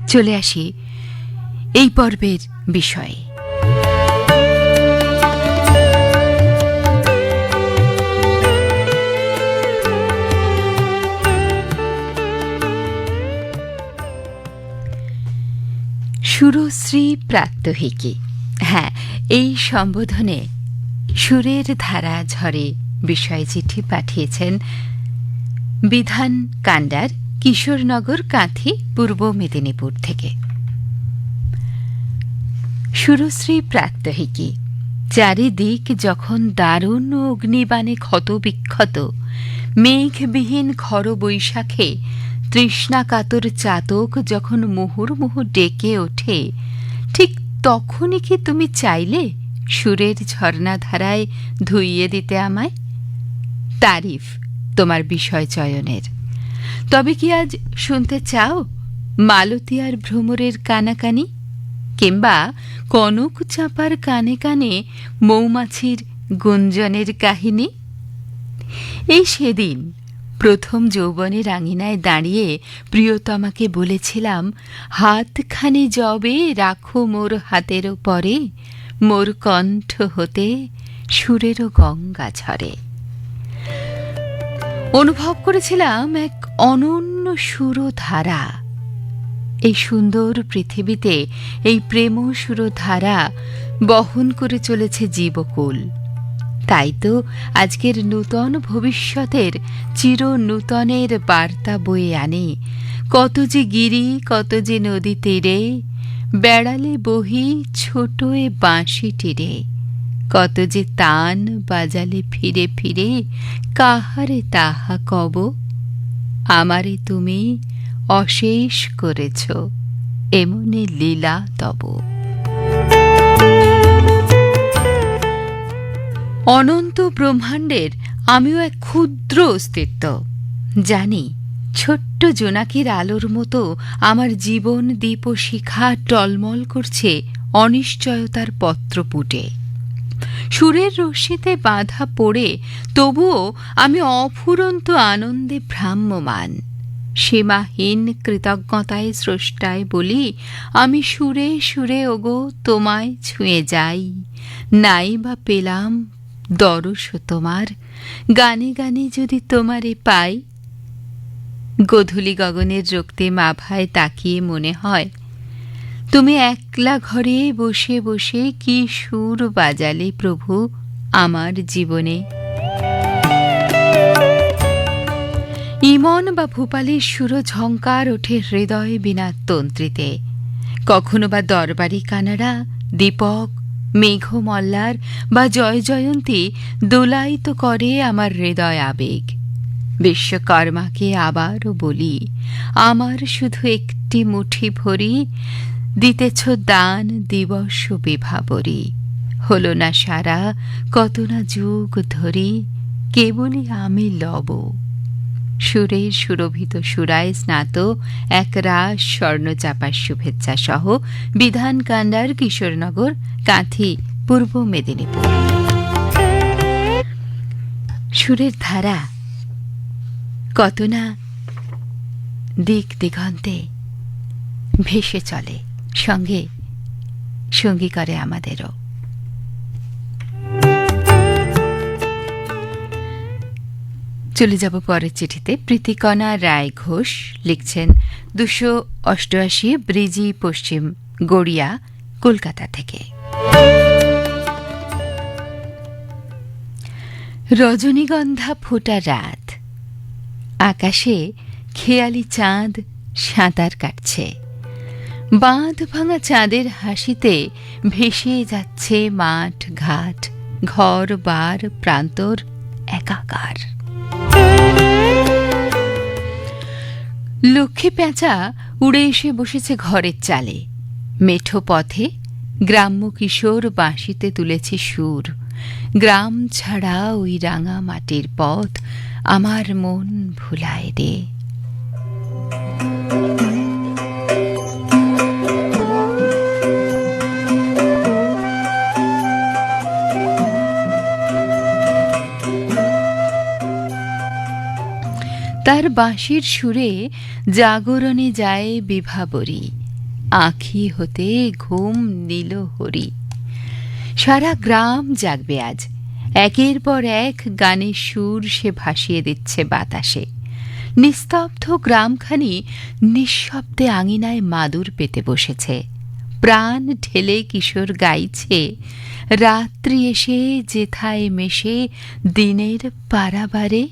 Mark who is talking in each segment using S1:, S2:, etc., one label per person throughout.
S1: চলে আসি এই পর্বের বিষয়ে। সুরশ্রী প্রাত্যহিকী, হ্যাঁ, এই সম্বোধনে সুরের ধারা ঝরে বিষয় চিঠি পাঠিয়েছেন বিধান কান্ডার, কিশোরনগর, কাঁথি, পূর্ব মেদিনীপুর থেকে। সুরশ্রী প্রাত্যহিকী, চারিদিক যখন দারুণ অগ্নিবাণে ক্ষতবিক্ষত, মেঘবিহীন খর বৈশাখে তৃষ্ণাকাতর চাতক যখন মুহুর্মুহু ডেকে ওঠে, ঠিক তখনই কি তুমি চাইলে সুরের ঝর্ণাধারায় ধুইয়ে দিতে আমায়? তারিফ তোমার বিষয় চয়নের। তবে কি আজ শুনতে চাও মালতী আর ভ্রমরের কানাকানি, কিংবা কনক চাঁপার কানে কানে মৌমাছির গুঞ্জনের কাহিনী? এই সেদিন প্রথম যৌবনের আঙিনায় দাঁড়িয়ে প্রিয়তমাকে বলেছিলাম, হাতখানি যবে রাখো মোর হাতের পরে, মোর কণ্ঠ হতে সুরেরও গঙ্গা ঝরে। অনুভব করেছিলাম এক অনন্য সুরধারা। এই সুন্দর পৃথিবীতে এই প্রেম সুরধারা বহন করে চলেছে জীবকুল। তাই তো আজকের নূতন ভবিষ্যতের চির নূতনের বার্তা বয়ে আনে কত যে গিরি, কত যে নদী তীরে, বেড়ালে বহি ছোট এ বাঁশি তীরে, কত যে তান বাজালে ফিরে ফিরে, কাহারে তাহা কব, আমারে তুমি অশেষ করেছ এমনি লীলা তব। অনন্ত ব্রহ্মাণ্ডের আমিও এক ক্ষুদ্র অস্তিত্ব। জানি ছোট্ট জোনাকির আলোর মতো আমার জীবন দীপ ও শিখা টলমল করছে অনিশ্চয়তার পত্রপুটে। সুরের রশ্মিতে বাঁধা পড়ে তবুও আমি অফুরন্ত আনন্দে ভ্রাম্যমান। সীমাহীন কৃতজ্ঞতায় স্রষ্টায় বলি, আমি সুরে সুরে ওগো তোমায় ছুঁয়ে যাই। নাই বা পেলাম দরশ তোমার, গানে গানে যদি তোমারে পাই। গোধূলি গগনের রক্তিম আভায় তাকিয়ে মনে হয়, তুমি একলা ঘরে বসে বসে কি সুর বাজালে প্রভু আমার জীবনে। ইমন বা ভূপালের সুর ঝঙ্কার ওঠে হৃদয় বিনা তন্ত্রীতে। কখনো বা দরবারি কানাড়া, দীপক, মেঘমল্লার বা জয় জয়ন্তী দোলায়িত করে আমার হৃদয় আবেগ। বিশ্বকর্মাকে আবারও বলি, আমার শুধু একটি মুঠি ভরি, দিতেছ দান দিবস বিভাবরী। হল না সারা কত না যুগ ধরি, কেবলই আমি লব। সুরের সুরভিত সুরায় স্নাত এক রাস স্বর্ণচাপার শুভেচ্ছা সহ বিধান কান্ডার, কিশোরনগর, কাঁথি, পূর্ব মেদিনীপুর। সুরের ধারা কত না দিক দিগন্তে ভেসে চলে, সঙ্গে সঙ্গী করে আমাদেরও। চলে যাব পরের চিঠিতে। প্রীতিকণা রায় ঘোষ লিখছেন 288 ব্রিজি, পশ্চিম গড়িয়া, কলকাতা থেকে। রজনীগন্ধা ফোটা রাত, আকাশে খেয়ালি চাঁদ সাঁতার কাটছে। বাঁধ ভাঙা চাঁদের হাসিতে ভেসে যাচ্ছে মাঠ ঘাট, ঘর বার প্রান্তর একাকার। লক্ষ্মী পেঁচা উড়ে এসে বসেছে ঘরের চালে। মেঠো পথে গ্রাম্য কিশোর বাঁশিতে তুলেছে সুর। গ্রাম ছাড়া ওই রাঙা মাটির পথ আমার মন ভুলায় রে। তার বাঁশির সুরে জাগরণে যায় বিভাবরী। আঁখি হতে ঘুম নিল হরি। সারা গ্রাম জাগবে আজ, একের পর এক গানের সুর সে ভাসিয়ে দিচ্ছে বাতাসে। নিস্তব্ধ গ্রামখানি নিঃশব্দে আঙিনায় মাদুর পেতে বসেছে। প্রাণ ঢেলে কিশোর গাইছে, রাত্রি এসে যেথায় মেশে দিনের পারাবারে,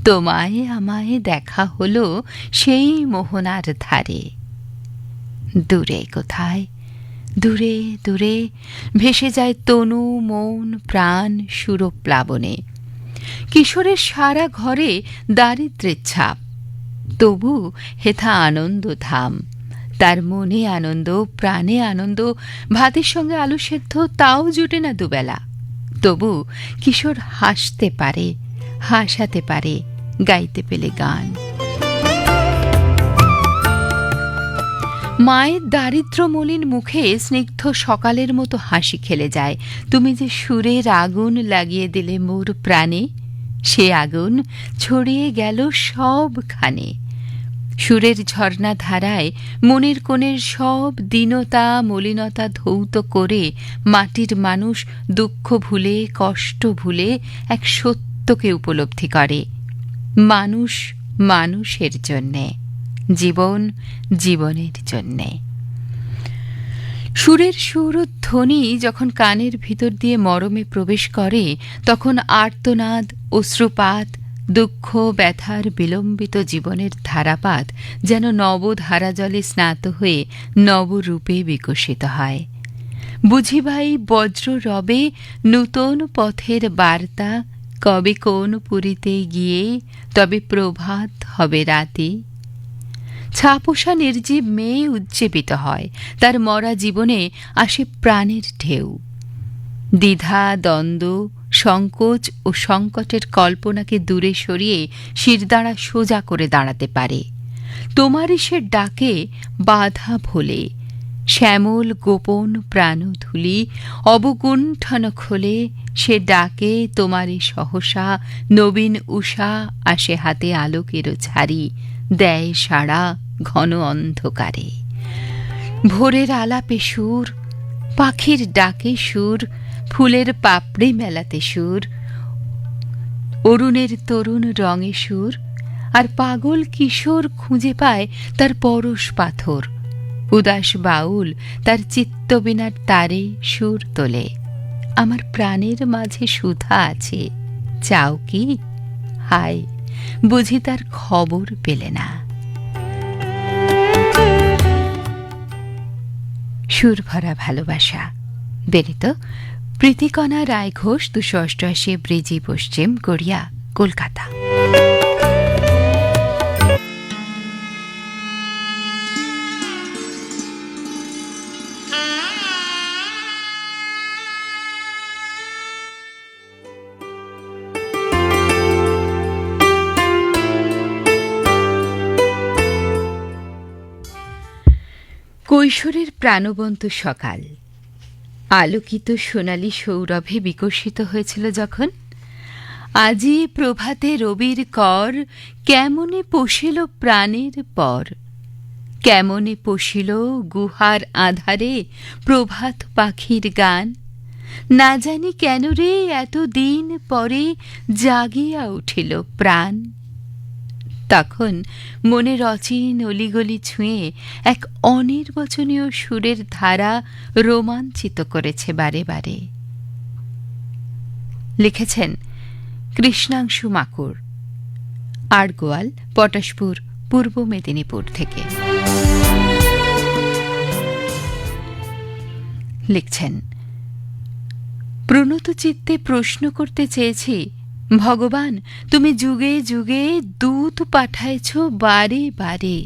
S1: তোমায় আমায় দেখা হলো সেই মোহনার ধারে। দূরে কোথায়, দূরে দূরে ভেসে যায় তনু মন প্রাণ সুরপ্লাবনে। কিশোরের সারা ঘরে দারিদ্র্যের ছাপ, তবু হেথা আনন্দ ধাম। তার মনে আনন্দ, প্রাণে আনন্দ, ভাতের সঙ্গে আলু সেদ্ধ তাও জুটে না দুবেলা, তবু কিশোর হাসতে পারে, হাসাতে পারে, গাইতে পেলে গান। মায়ের দারিদ্র মলিন মুখে স্নিগ্ধ সকালের মতো হাসি খেলে যায়। তুমি যে সুরের আগুন লাগিয়ে দিলে মোর প্রাণে, সে আগুন ছড়িয়ে গেল সবখানে। সুরের ঝর্ণা ধারায় মনের কোণের সব দীনতা মলিনতা ধৌত করে মাটির মানুষ দুঃখ ভুলে কষ্ট ভুলে এক সত্যকে উপলব্ধি করে। মানুষ মানুষের জন্যে, জীবন জীবনের জন্যে। সুরের সুর ও ধ্বনি যখন কানের ভিতর দিয়ে মরমে প্রবেশ করে, তখন আর্তনাদ, অশ্রুপাত, দুঃখ ব্যথার বিলম্বিত জীবনের ধারাপাত যেন নবধারা জলে স্নাত হয়ে নবরূপে বিকশিত হয়। বুঝিবাই বজ্র রবে নূতন পথের বার্তা, কবে কোন পুরীতে গিয়ে তবে প্রভাত হবে রাতে। ছাপোষা নির্জীব মেয়ে উজ্জীবিত হয়, তার মরা জীবনে আসে প্রাণের ঢেউ। দ্বিধা দ্বন্দ্ব সংকোচ ও সংকটের কল্পনাকে দূরে সরিয়ে শিরদাঁড়া সোজা করে দাঁড়াতে পারে। তোমারই সে ডাকে বাধা ভোলে, শ্যামল গোপন প্রাণধূলি অবগুণ্ঠন খোলে, সে ডাকে তোমারই সহসা নবীন উষা আসে হাতে আলোকের ঝাড়ি, দেয় সাড়া ঘন অন্ধকারে। ভোরের আলাপে সুর, পাখির ডাকে সুর, ফুলের পাপড়ি মেলাতে সুর, অরুণের তরুণ রঙে সুর, আর পাগল কিশোর খুঁজে পায় তার পরশ পাথর। উদাস বাউল তার চিত্তবীণার তারে সুর তোলে। আমার প্রাণের মাঝে সুধা আছে, চাও কি? হায়, বুঝি তার খবর পেলে না। সুর ভরা ভালোবাসা, বেরিত প্রীতিকণা রায় ঘোষ, 288 ব্রিজি পশ্চিম, গড়িয়া, কলকাতা। কৈশোরের প্রাণবন্ত সকাল আলোকিত সোনালী সৌরভে বিকশিত হয়েছিল যখন, আজি প্রভাতে রবির কর কেমনে পশিল প্রাণের পর, কেমনে পশিল গুহার আধারে প্রভাত পাখির গান, না জানি কেন রে এত দিন পরে জাগিয়া উঠিল প্রাণ। তখন মনের অচিন অলিগলি ছুঁয়ে এক অনির্বচনীয় সুরের ধারা রোমাঞ্চিত করেছে বারে বারে। লিখেছেন কৃষ্ণাংশু মাকুর, আড়গোয়াল, পটাশপুর, পূর্ব মেদিনীপুর থেকে। লিখছেন, প্রণত চিত্তে প্রশ্ন করতে চেয়েছি, ভগবান তুমি যুগে যুগে দূত পাঠাইছ বারে বারে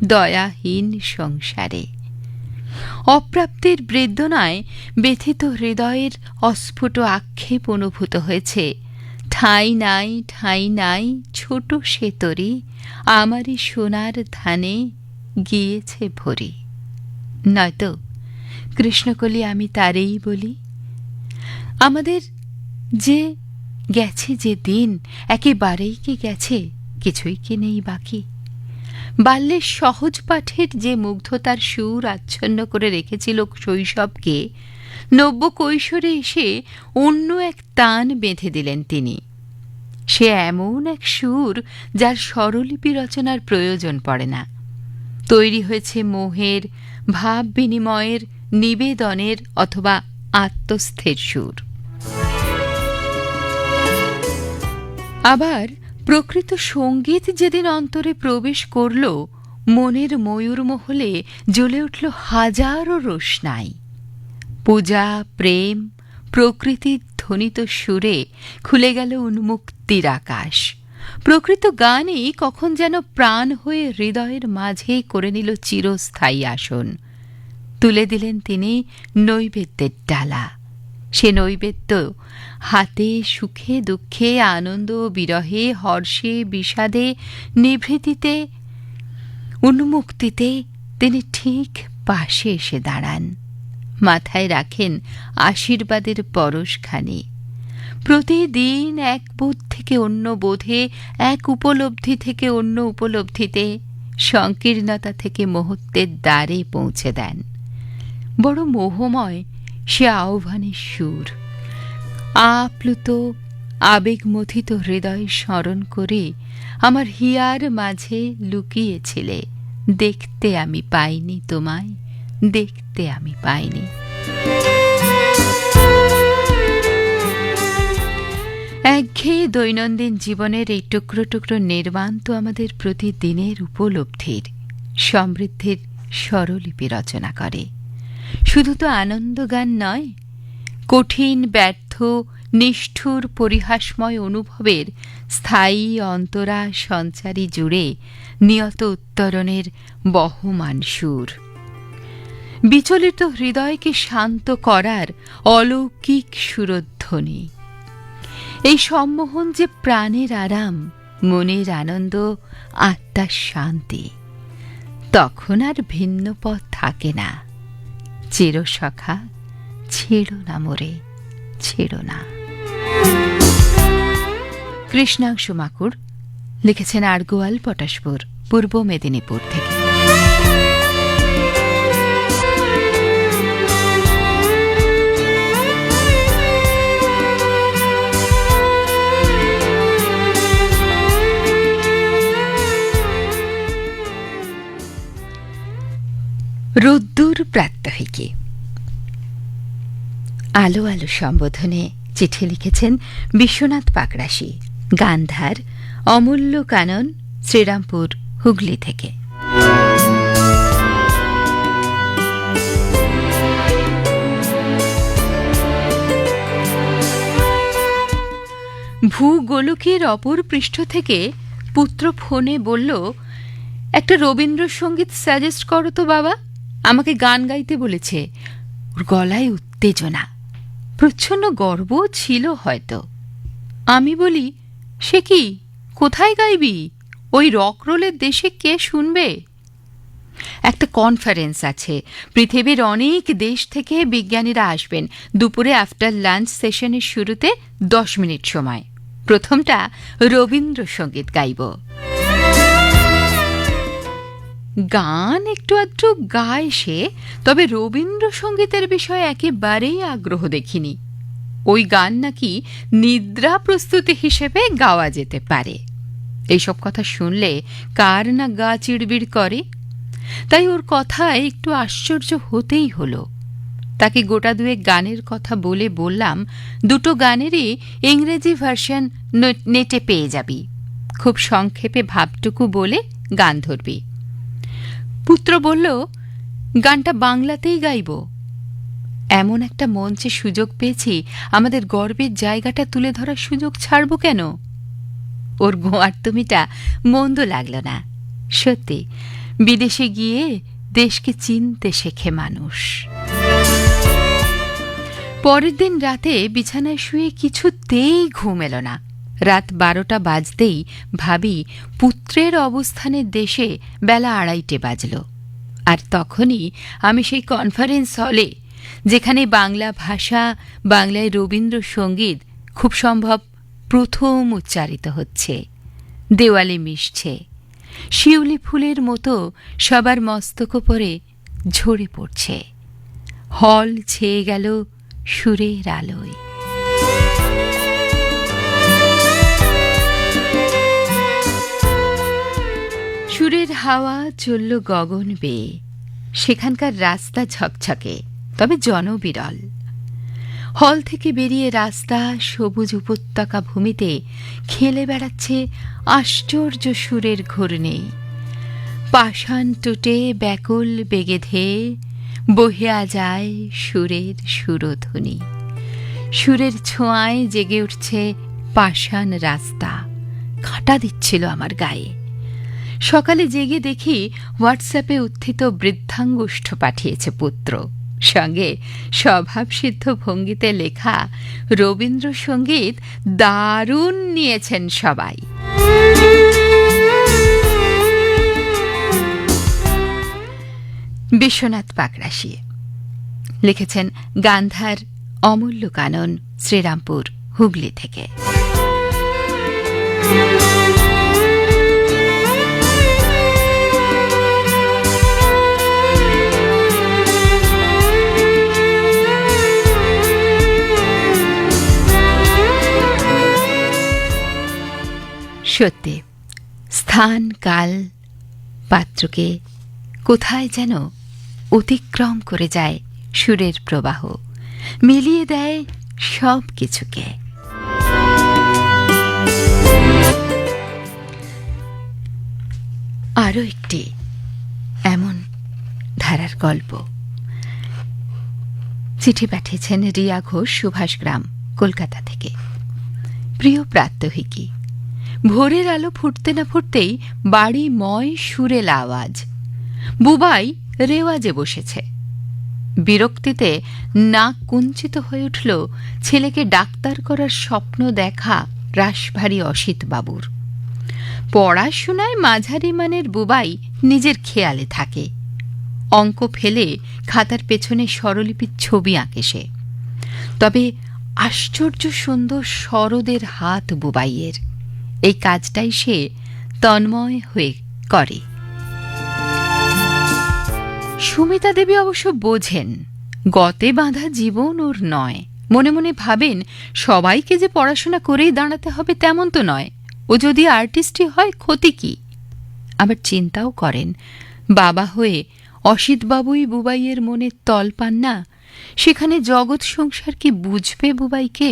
S1: দয়াহীন সংসারে। অপ্রাপ্তির বেদনায় ব্যথিত হৃদয়ের অস্ফুট আক্ষেপ অনুভূত হয়েছে। ঠাঁই নাই ঠাঁই নাই ছোট সে তরি, আমারই সোনার ধানে গিয়েছে ভরি। নয়তো কৃষ্ণকলি আমি তারেই বলি। আমাদের যে গেছে যে দিন, একেবারেই কি গেছে, কিছুই কি নেই বাকি। বাল্যের সহজ পাঠের যে মুগ্ধতার সুর আচ্ছন্ন করে রেখেছিল শৈশবকে, নব্য কৈশোরে এসে অন্য এক তান বেঁধে দিলেন তিনি। সে এমন এক সুর যার স্বরলিপি রচনার প্রয়োজন পড়ে না। তৈরি হয়েছে মোহের, ভাব বিনিময়ের, নিবেদনের অথবা আত্মস্থের সুর। আবার প্রকৃত সঙ্গীত যেদিন অন্তরে প্রবেশ করল, মনের ময়ূরমহলে জ্বলে উঠল হাজারো রোশনাই। পূজা, প্রেম, প্রকৃতির ধ্বনিত সুরে খুলে গেল উন্মুক্তির আকাশ। প্রকৃত গানই কখন যেন প্রাণ হয়ে হৃদয়ের মাঝে করে নিল চিরস্থায়ী আসন। তুলে দিলেন তিনি নৈবেদ্যের ডালা। সে নৈবেদ্য হাতে সুখে দুঃখে, আনন্দ বিরহে, হর্ষে বিষাদে, নিভৃতিতে, উন্মুক্তিতে তিনি ঠিক পাশে এসে দাঁড়ান। মাথায় রাখেন আশীর্বাদের পরশখানি। প্রতিদিন এক বোধ থেকে অন্য বোধে, এক উপলব্ধি থেকে অন্য উপলব্ধিতে, সংকীর্ণতা থেকে মহত্বের দ্বারে পৌঁছে দেন। বড় মোহময় সে আহ্বানের সুর। আপ্লুত আবেগমথিত হৃদয় স্মরণ করে আমার হিয়ার মাঝে লুকিয়েছিলে, দেখতে আমি পাইনি তোমায়, দেখতে আমি পাইনি। একঘেয়ে দৈনন্দিন জীবনের এই টুকরো টুকরো নির্মাণ তো আমাদের প্রতিদিনের উপলব্ধির, সমৃদ্ধির স্বরলিপি রচনা করে। শুধু তো আনন্দগান নয়, কঠিন, ব্যর্থ, নিষ্ঠুর, পরিহাসময় অনুভবের স্থায়ী অন্তরা সঞ্চারী জুড়ে নিয়ত উত্তরণের বহমান সুর। বিচলিত হৃদয়কে শান্ত করার অলৌকিক সুরধ্বনি। এই সম্মোহন যে প্রাণের আরাম, মনের আনন্দ, আত্মার শান্তি। তখন আর ভিন্ন পথ থাকে না। চিরসখা ছেড়ো না মোরে, ছেড়ো না। কৃষ্ণাংশু মাকুড় লিখেছেন আড়গোয়াল, পটাশপুর, পূর্ব মেদিনীপুর থেকে। রোদ্দুর প্রাত্যহিকী। আলো আলো সম্বোধনে চিঠি লিখেছেন বিশ্বনাথ পাকরাশি, গান্ধার, অমূল্য কানন, শ্রীরামপুর, হুগলি থেকে। ভূগোলকের অপর পৃষ্ঠ থেকে পুত্র ফোনে বলল, একটা রবীন্দ্রসঙ্গীত সাজেস্ট করো তো বাবা, আমাকে গান গাইতে বলেছে। ওর গলায় উত্তেজনা, প্রচ্ছন্ন গর্ব ছিল হয়তো। আমি বলি, সে কি, কোথায় গাইবি? ওই রকরোলের দেশে কে শুনবে? একটা কনফারেন্স আছে, পৃথিবীর অনেক দেশ থেকে বিজ্ঞানীরা আসবেন। দুপুরে আফটার লাঞ্চ সেশনের শুরুতে 10 মিনিট সময়। প্রথমটা রবীন্দ্রসঙ্গীত গাইব। গান একটু আধটু গায় সে, তবে রবীন্দ্রসঙ্গীতের বিষয়ে একেবারেই আগ্রহ দেখিনি। ওই গান নাকি নিদ্রা প্রস্তুতি হিসেবে গাওয়া যেতে পারে। এইসব কথা শুনলে কার না গা চিড়বিড় করে। তাই ওর কথায় একটু আশ্চর্য হতেই হলো। তাকে গোটা দুয়েক গানের কথা বলে বললাম, দুটো গানেরই ইংরেজি ভার্সন নেটে পেয়ে যাবি, খুব সংক্ষেপে ভাবটুকু বলে গান ধরবি। পুত্র বলল, গানটা বাংলাতেই গাইব। এমন একটা মঞ্চে সুযোগ পেয়েছি, আমাদের গর্বের জায়গাটা তুলে ধরার সুযোগ ছাড়ব কেন? ওর গোয়ার্তমিটা মন্দ লাগল না। সত্যি, বিদেশে গিয়ে দেশকে চিনতে শেখে মানুষ। পরের দিন রাতে বিছানায় শুয়ে কিছুতেই ঘুম এলো না। রাত 12টা বাজতেই ভাবি পুত্রের অবস্থানের দেশে বেলা 2:30 বাজল। আর তখনই আমি সেই কনফারেন্স হলে, যেখানে বাংলা ভাষা, বাংলায় রবীন্দ্রসঙ্গীত খুব সম্ভব প্রথম উচ্চারিত হচ্ছে, দেওয়ালে মিশছে, শিউলি ফুলের মতো সবার মস্তক উপরে ঝরে পড়ছে। হল ছেয়ে গেল সুরের আলোয়। সুরের হাওয়া চলল গগন বেয়ে। সেখানকার রাস্তা ঝকঝকে, তবে জনবিরল। হল থেকে বেরিয়ে রাস্তা সবুজ উপত্যকা ভূমিতে খেলে বেড়াচ্ছে আশ্চর্য সুরের ঘূর্ণি। পাষাণ টুটে ব্যাকুল বেগে ধেয়ে বহিয়া যায় সুরের সুরধ্বনি। সুরের ছোঁয়ায় জেগে উঠছে পাষাণ রাস্তা। কাঁটা দিচ্ছিল আমার গায়ে। সকালে জেগে দেখি হোয়াটসঅ্যাপে উত্থিত বৃদ্ধাঙ্গুষ্ঠ পাঠিয়েছে পুত্র, সঙ্গে স্বভাবসিদ্ধ ভঙ্গিতে লেখা রবীন্দ্রসঙ্গীত দারুণ নিয়েছেন সবাই। বিশ্বনাথ পাকরাশি লিখেছেন গান্ধার অমূল্য কানন, শ্রীরামপুর, হুগলি থেকে। সত্যি স্থান কাল পাত্রকে কোথায় যেন অতিক্রম করে যায় সুরের প্রবাহ, মিলিয়ে দেয় সব কিছুকে। আরও একটি এমন ধারার গল্প। চিঠি পাঠিয়েছেন রিয়া ঘোষ, সুভাষগ্রাম, কলকাতা থেকে। প্রিয় প্রাত্যহিকী, ভোরের আলো ফুটতে না ফুটতেই বাড়িময় সুরেল আওয়াজ। বুবাই রেওয়াজে বসেছে। বিরক্তিতে নাক কুঞ্চিত হয়ে উঠল ছেলেকে ডাক্তার করার স্বপ্ন দেখা রাশভারী অসিত বাবুর। পড়াশোনায় মাঝারি মানের বুবাই নিজের খেয়ালে থাকে। অঙ্ক ফেলে খাতার পেছনে স্বরলিপির ছবি আঁকে সে। তবে আশ্চর্য সুন্দর সরদের হাত বুবাইয়ের। এই কাজটাই সে তন্ময় হয়ে করে। সুমিতা দেবী অবশ্য বোঝেন গতে বাঁধা জীবন ওর নয়। মনে মনে ভাবেন সবাইকে যে পড়াশোনা করেই দাঁড়াতে হবে তেমন তো নয়। ও যদি আর্টিস্টই হয় ক্ষতি কি? আবার চিন্তাও করেন বাবা হয়ে অসিতবাবুই বুবাইয়ের মনে তল পান না, সেখানে জগৎ সংসার কি বুঝবে বুবাইকে?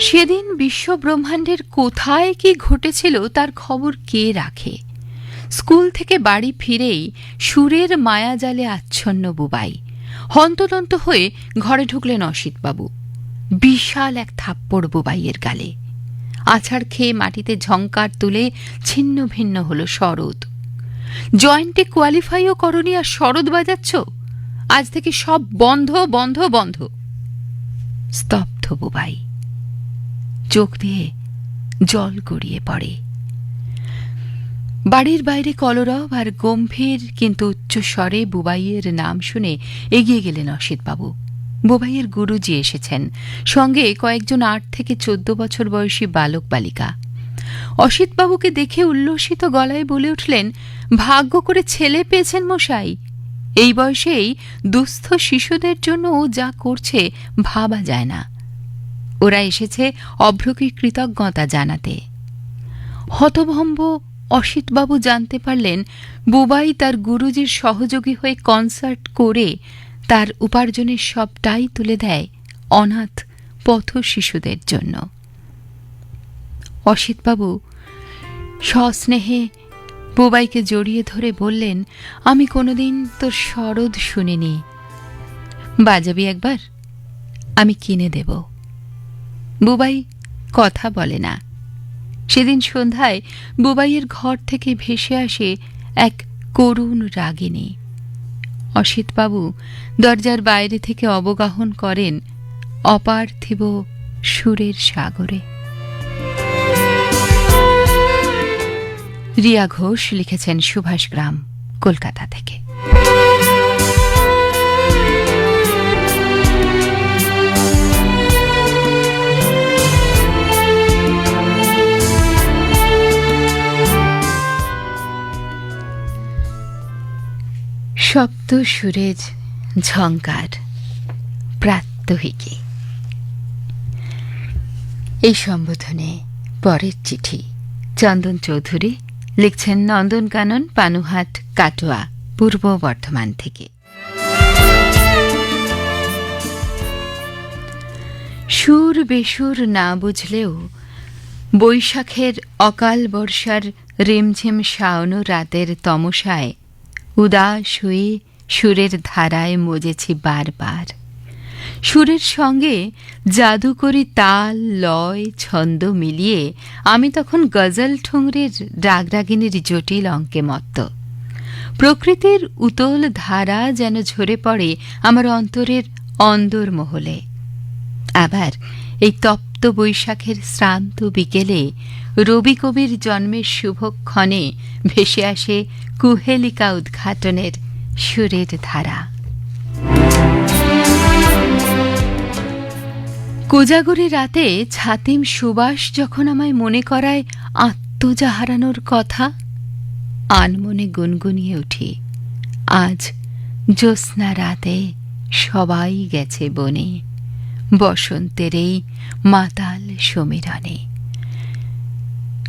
S1: সেদিন বিশ্বব্রহ্মাণ্ডের কোথায় কি ঘটেছিল তার খবর কে রাখে? স্কুল থেকে বাড়ি ফিরেই সুরের মায়াজালে আচ্ছন্ন বুবাই। হন্তদন্ত হয়ে ঘরে ঢুকলেন অসিতবাবু। বিশাল এক থাপ্পড় বুবাইয়ের গালে। আছাড় খেয়ে মাটিতে ঝংকার তুলে ছিন্ন ভিন্ন হল শরৎ। জয়েন্টে কোয়ালিফাইও করনি আর শরৎ বাজাচ্ছ? আজ থেকে সব বন্ধ বন্ধ বন্ধ। স্তব্ধ বুবাই, চোখ দিয়ে জল গড়িয়ে পড়ে। বাড়ির বাইরে কলরব আর গম্ভীর কিন্তু উচ্চস্বরে বুবাইয়ের নাম শুনে এগিয়ে গেলেন অসিতবাবু। বুবাইয়ের গুরুজি এসেছেন, সঙ্গে কয়েকজন 8 থেকে 14 বছর বয়সী বালক বালিকা। অসিতবাবুকে দেখে উল্লসিত গলায় বলে উঠলেন, ভাগ্য করে ছেলে পেয়েছেন মশাই। এই বয়সেই দুস্থ শিশুদের জন্য ও যা করছে ভাবা যায় না। ওরা এসেছে অভ্রকীর কৃতজ্ঞতা জানাতে। হতভম্ব অসিতবাবু জানতে পারলেন বুবাই তার গুরুজির সহযোগী হয়ে কনসার্ট করে তার উপার্জনের সবটাই তুলে দেয় অনাথ পথ শিশুদের জন্য। অসিতবাবু সস্নেহে বুবাইকে জড়িয়ে ধরে বললেন, আমি কোনোদিন তোর শরৎ শুনিনি, বাজাবি একবার? আমি কিনে দেব। বুবাই কথা বলে না। সেদিন সন্ধ্যায় বুবাইয়ের ঘর থেকে ভেসে আসে এক করুণ রাগিনী। অসিতবাবু দরজার বাইরে থেকে অবগাহন করেন অপার্থিব সুরের সাগরে। রিয়া ঘোষ লিখেছেন সুভাষগ্রাম, কলকাতা থেকে। সপ্ত সুরের ঝঙ্কার প্রাত্যহিকী। এই সম্বোধনে পরের চিঠি চন্দন চৌধুরী লিখছেন নন্দনকানন, পানুহাট, কাটোয়া, পূর্ব বর্ধমান থেকে। সুর বেসুর না বুঝলেও বৈশাখের অকাল বর্ষার রিমঝিম শাওন রাতের তমসায় উদাস হয়ে সুরের ধারায় মজেছি বারবার। সুরের সঙ্গে জাদুকরি তাল, লয়, ছন্দ মিলিয়ে আমি তখন গজল ঠুংরির রাগরাগিনীর জটিল অঙ্কে মত্ত। প্রকৃতির উতল ধারা যেন ঝরে পড়ে আমার অন্তরের অন্দর মহলে। আবার এই তপ্ত বৈশাখের শ্রান্ত বিকেলে রবি কবির জন্মের শুভক্ষণে ভেসে আসে কুহেলিকা উদ্ঘাটনের সুরের ধারা। কোজাগরি রাতে ছাতিম সুবাস যখন আমায় মনে করায় আত্মজা হারানোর কথা, আনমনে গুনগুনিয়ে উঠি, আজ জ্যোৎস্না রাতে সবাই গেছে বনে, বসন্তের এই মাতাল সমীরণে।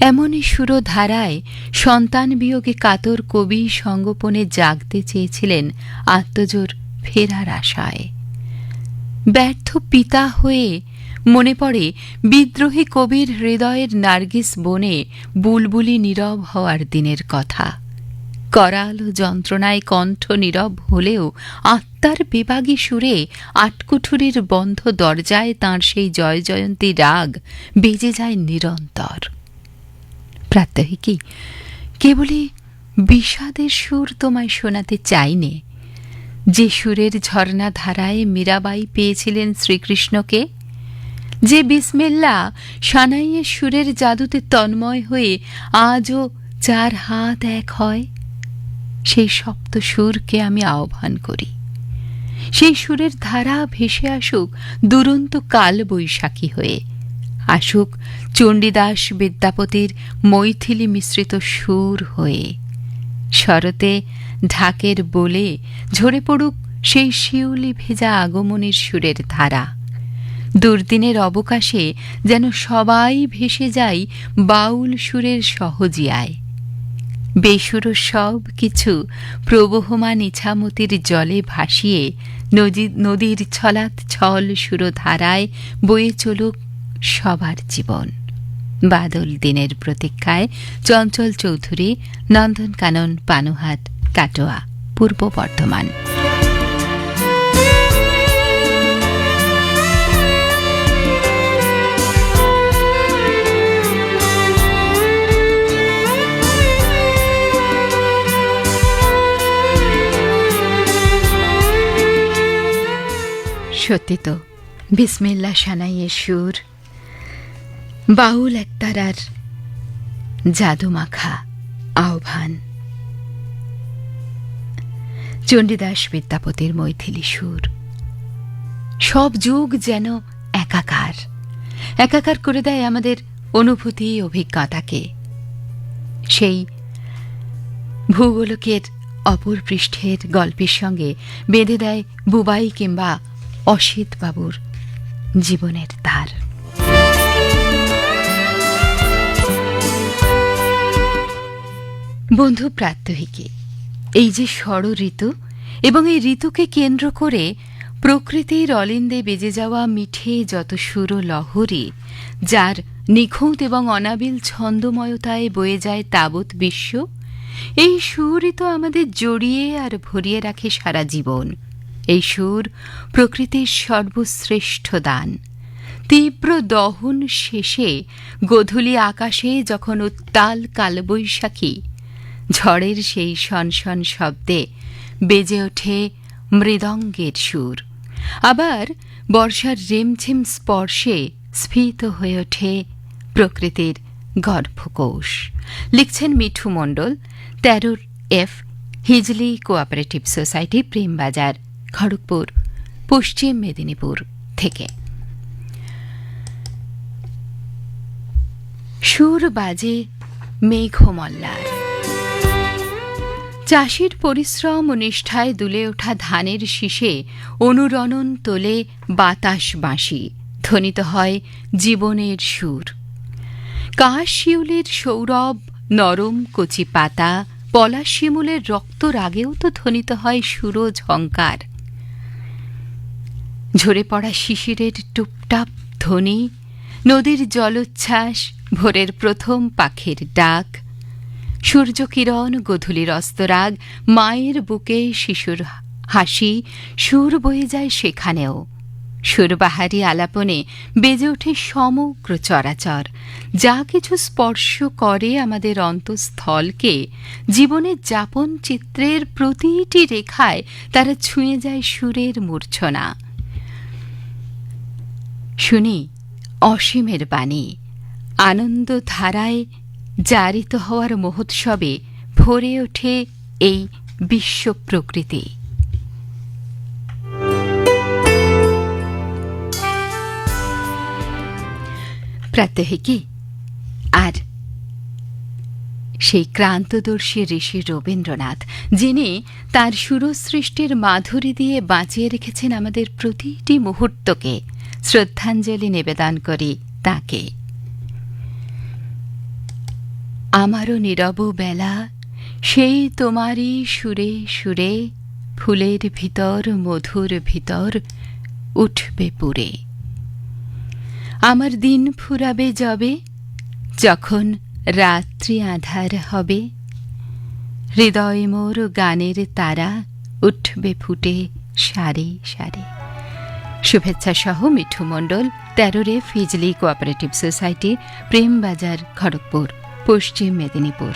S1: এমনই সুরধারায় সন্তান বিয়োগে কাতর কবি সঙ্গোপনে জাগতে চেয়েছিলেন আত্মজোর ফেরার আশায়। ব্যর্থ পিতা হয়ে মনে পড়ে বিদ্রোহী কবির হৃদয়ের নার্গিস বনে বুলবুলি নীরব হওয়ার দিনের কথা। করাল যন্ত্রণায় কণ্ঠ নীরব হলেও আত্মার বিভাগী সুরে আটকুঠুরির বন্ধ দরজায় তাঁর সেই জয় জয়ন্তী রাগ বেজে যায় নিরন্তর। প্রাত্যহিকী কেবলই বিষাদের সুর তোমায় শোনাতে চাইনে, যে সুরের ঝর্ণা ধারায় মীরাবাই পেয়েছিলেন শ্রীকৃষ্ণকে, যে বিসমিল্লা সানাইয়ের সুরের জাদুতে তন্ময় হয়ে আজও চার হাত এক হয়। সেই সপ্ত সুরকে আমি আহ্বান করি। সেই সুরের ধারা ভেসে আসুক দুরন্ত কাল বৈশাখী হয়ে, আসুক চণ্ডীদাস বিদ্যাপতির মৈথিলি মিশ্রিত সুর হয়ে। শরতে ঢাকের বলে ঝরে পড়ুক সেই শিউলি ভেজা আগমনের সুরের ধারা। দুর্দিনের অবকাশে যেন সবাই ভেসে যাই বাউল সুরের সহজিয়ায়। বেসুর সব কিছু প্রবহমান ইছামতির জলে ভাসিয়ে নদীর ছলাৎ ছল সুরধারায় বয়ে চলুক সবার জীবন। বাদল দিনের প্রতীক্ষায় চঞ্চল চৌধুরী, নন্দনকানন, পানুহাট, কাটোয়া, পূর্ব বর্ধমান। সত্যি তো, বিসমিল্লা সানাইয়ের সুর বাউল একতারার জাদুমাখা আহ্বান। চণ্ডীদাস বিদ্যাপতির মৈথিলি সুর, সব যুগ যেন একাকার একাকার করে দেয় আমাদের অনুভূতি অভিজ্ঞতাকে। সেই ভূগোলকের অপর পৃষ্ঠের গল্পের সঙ্গে বেঁধে দেয় বুবাই কিংবা অসিত বাবুর জীবনের তার। বন্ধু প্রাত্যহিকী, এই যে ষড় ঋতু এবং এই ঋতুকে কেন্দ্র করে প্রকৃতির অলিন্দে বেজে যাওয়া মিঠে যত সুর লহরী, যার নিখুঁত এবং অনাবিল ছন্দময়তায় বয়ে যায় তাবৎ বিশ্ব, এই সুরই তো আমাদের জড়িয়ে আর ভরিয়ে রাখে সারা জীবন। এই সুর প্রকৃতির সর্বশ্রেষ্ঠ দান। তীব্র দহন শেষে গোধূলি আকাশে যখন উত্তাল কালবৈশাখী, ঝড়ের সেই শনশন শব্দে বেজে ওঠে মৃদঙ্গের সুর। আবার বর্ষার রিমঝিম স্পর্শে স্ফীত হয়ে ওঠে প্রকৃতির গর্ভকোষ। লিখছেন মিঠু মণ্ডল, 13F, Hijli cooperative society, Prembazar, Kharagpur, পশ্চিম মেদিনীপুর থেকে। সুর বাজে মেঘমল্লার, চাষির পরিশ্রম ও নিষ্ঠায় দুলে ওঠা ধানের শীষে অনুরণন তোলে বাতাস বাঁশি, ধ্বনিত হয় জীবনের সুর। কাশ শিউলির সৌরভ, নরম কচি পাতা, পলাশ শিমুলের রক্ত রাগেও তো ধ্বনিত হয় সুর ঝঙ্কার। ঝরে পড়া শিশিরের টুপটাপ ধ্বনি, নদীর জলোচ্ছ্বাস, ভোরের প্রথম পাখির ডাক, সূর্যকিরণ, গধূলির অস্তরাগ, মায়ের বুকে শিশুর হাসি, সুর বয়ে যায় সেখানেও। সুরবাহারি আলাপনে বেজে ওঠে সমগ্র চরাচর। যা কিছু স্পর্শ করে আমাদের অন্তঃস্থলকে, জীবনের যাপন চিত্রের প্রতিটি রেখায় তারা ছুঁয়ে যায় সুরের মূর্ছনা। শুনি অসীমের বাণী, আনন্দ ধারায় জারিত হওয়ার মহোৎসবে ভরে ওঠে এই বিশ্ব প্রকৃতি। প্রাত্যহিকী আর সেই ক্রান্তদর্শী ঋষি রবীন্দ্রনাথ, যিনি তার সুরসৃষ্টির মাধুরী দিয়ে বাঁচিয়ে রেখেছেন আমাদের প্রতিটি মুহূর্তকে, শ্রদ্ধাঞ্জলি নিবেদন করি তাকে। আমারও নীরব বেলা, সেই তোমারই সুরে সুরে, ফুলের ভিতর মধুর ভিতর উঠবে পুরে। আমার দিন ফুরাবে যবে, যখন রাত্রি আঁধার হবে, হৃদয় মোর গানের তারা উঠবে ফুটে সারি সারি। শুভেচ্ছা সহ মিঠু মণ্ডল, 13 ফিজলি কোঅপারেটিভ সোসাইটি, প্রেমবাজার, খড়গপুর, পশ্চিম মেদিনীপুর।